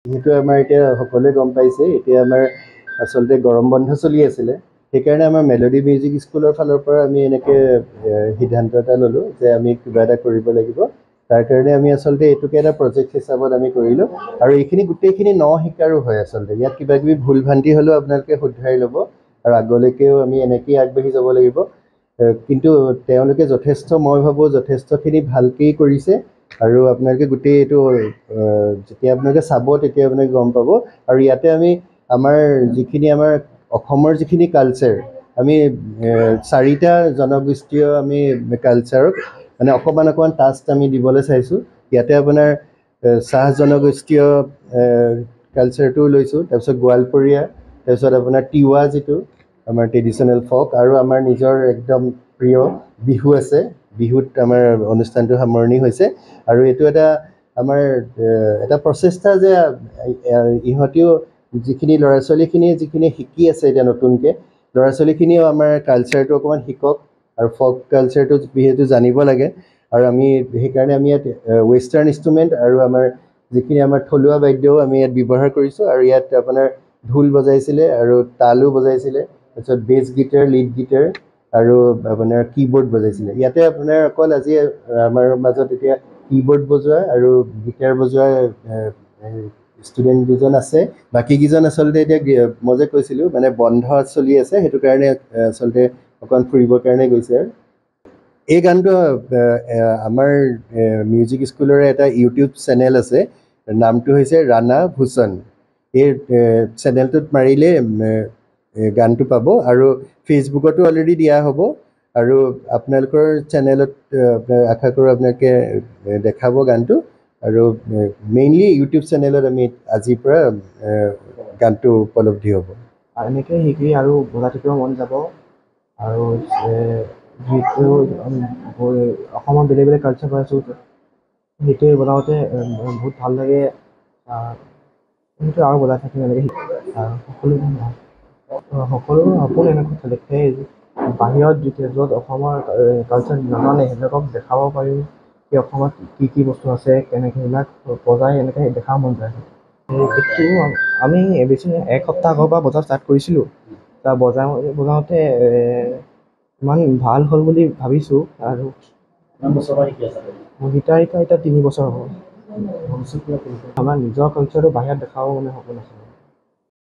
যেহেতু আমাৰ এতিয়া সকলোৱে গম পাইছে, এতিয়া আমাৰ আচলতে গৰম বন্ধ চলি আছিলে, সেইকাৰণে আমাৰ মেলোডি মিউজিক স্কুলৰ ফালৰ পৰা আমি এনেকৈ সিদ্ধান্ত এটা ল'লোঁ যে আমি কিবা এটা কৰিব লাগিব। তাৰ কাৰণে আমি আচলতে এইটোকে এটা প্ৰজেক্ট হিচাপত আমি কৰিলোঁ, আৰু এইখিনি গোটেইখিনি শিকাৰো হয়। আচলতে ইয়াত কিবা কিবি ভুল ভ্ৰান্তি হ'লেও আপোনালোকে শুধৰাই ল'ব, আৰু আগলৈকেও আমি এনেকৈয়ে আগবাঢ়ি যাব লাগিব। কিন্তু তেওঁলোকে যথেষ্ট, মই ভাবোঁ যথেষ্টখিনি ভালকেই কৰিছে, আৰু আপোনালোকে গোটেই এইটো যেতিয়া আপোনালোকে চাব তেতিয়া আপোনালোকে গম পাব। আৰু ইয়াতে আমি আমাৰ যিখিনি আমাৰ অসমৰ যিখিনি কালচাৰ, আমি 4টা জনগোষ্ঠীয় আমি কালচাৰক মানে অকণমান টাষ্ট আমি দিবলৈ চাইছোঁ। ইয়াতে আপোনাৰ চাহ জনগোষ্ঠীয় কালচাৰটোও লৈছোঁ, তাৰপিছত গোৱালপৰীয়া, তাৰপিছত আপোনাৰ তিৱা যিটো আমাৰ ট্ৰেডিশ্যনেল ফ'ক, আৰু আমাৰ নিজৰ একদম প্ৰিয় বিহু আছে। বিহুত আমাৰ অনুষ্ঠানটো সামৰণি হৈছে, আৰু এইটো এটা আমাৰ এটা প্ৰচেষ্টা যে ইহঁতেও যিখিনি ল'ৰা ছোৱালীখিনিয়ে যিখিনি শিকি আছে এতিয়া নতুনকৈ, ল'ৰা ছোৱালীখিনিও আমাৰ কালচাৰটো অকণমান শিকক, আৰু ফ'ক কালচাৰটো যিহেতু জানিব লাগে। আৰু আমি সেইকাৰণে আমি ইয়াত ৱেষ্টাৰ্ণ ইনষ্ট্ৰুমেণ্ট আৰু আমাৰ যিখিনি আমাৰ থলুৱা বাদ্যও আমি ইয়াত ব্যৱহাৰ কৰিছোঁ। আৰু ইয়াত আপোনাৰ ঢোল বজাইছিলে, আৰু তালো বজাইছিলে, তাৰপিছত বেছ গীটাৰ, লিড গীটাৰ, আৰু আপোনাৰ কীবৰ্ড বজাইছিলে। ইয়াতে আপোনাৰ অকল আজি আমাৰ মাজত এতিয়া কীবৰ্ড বজোৱা আৰু গীটাৰ বজোৱা ষ্টুডেণ্ট দুজন আছে। বাকীকেইজন আচলতে এতিয়া মই যে কৈছিলোঁ মানে বন্ধ চলি আছে, সেইটো কাৰণে আচলতে অকণ ফুৰিবৰ কাৰণে গৈছে। আৰু এই গানটো আমাৰ মিউজিক স্কুলৰে এটা ইউটিউব চেনেল আছে, নামটো হৈছে ৰাণা ভূষণ। এই চেনেলটোত মাৰিলে গানটো পাব, আৰু ফেচবুকতো অলৰেডি দিয়া হ'ব, আৰু আপোনালোকৰ চেনেলত আশা কৰোঁ আপোনালোকে দেখাব গানটো। আৰু মেইনলি ইউটিউব চেনেলত আমি আজিৰ পৰা গানটো উপলব্ধি হ'ব। এনেকৈ শিকি আৰু বজাই থাকিব মন যাব। আৰু যিটো অসমৰ বেলেগ বেলেগ কালচাৰ হৈ আছোঁ, সেইটোৱে বনাওঁতে বহুত ভাল লাগে। সেইটো আৰু বজাই থাকিম এনেকৈ সকলো সপোন এনেকৈ দেখে বাহিৰত য'ত অসমৰ কালচাৰ নাজানে সেইবিলাকক দেখাব পাৰিম কি অসমত কি বস্তু আছে, কেনেকৈ সেইবিলাক বজাই এনেকৈ দেখাব মন যায়। সেইটো আমি বেছি এসপ্তাহ আগৰ পৰা বজাৰ ষ্টাৰ্ট কৰিছিলোঁ। বজাওঁতে ইমান ভাল হ'ল বুলি ভাবিছোঁ। আৰু গীটাৰ এতিয়া 3 বছৰ হ'ল। আমাৰ নিজৰ কালচাৰটো বাহিৰত দেখাব মানে সপোন আছে।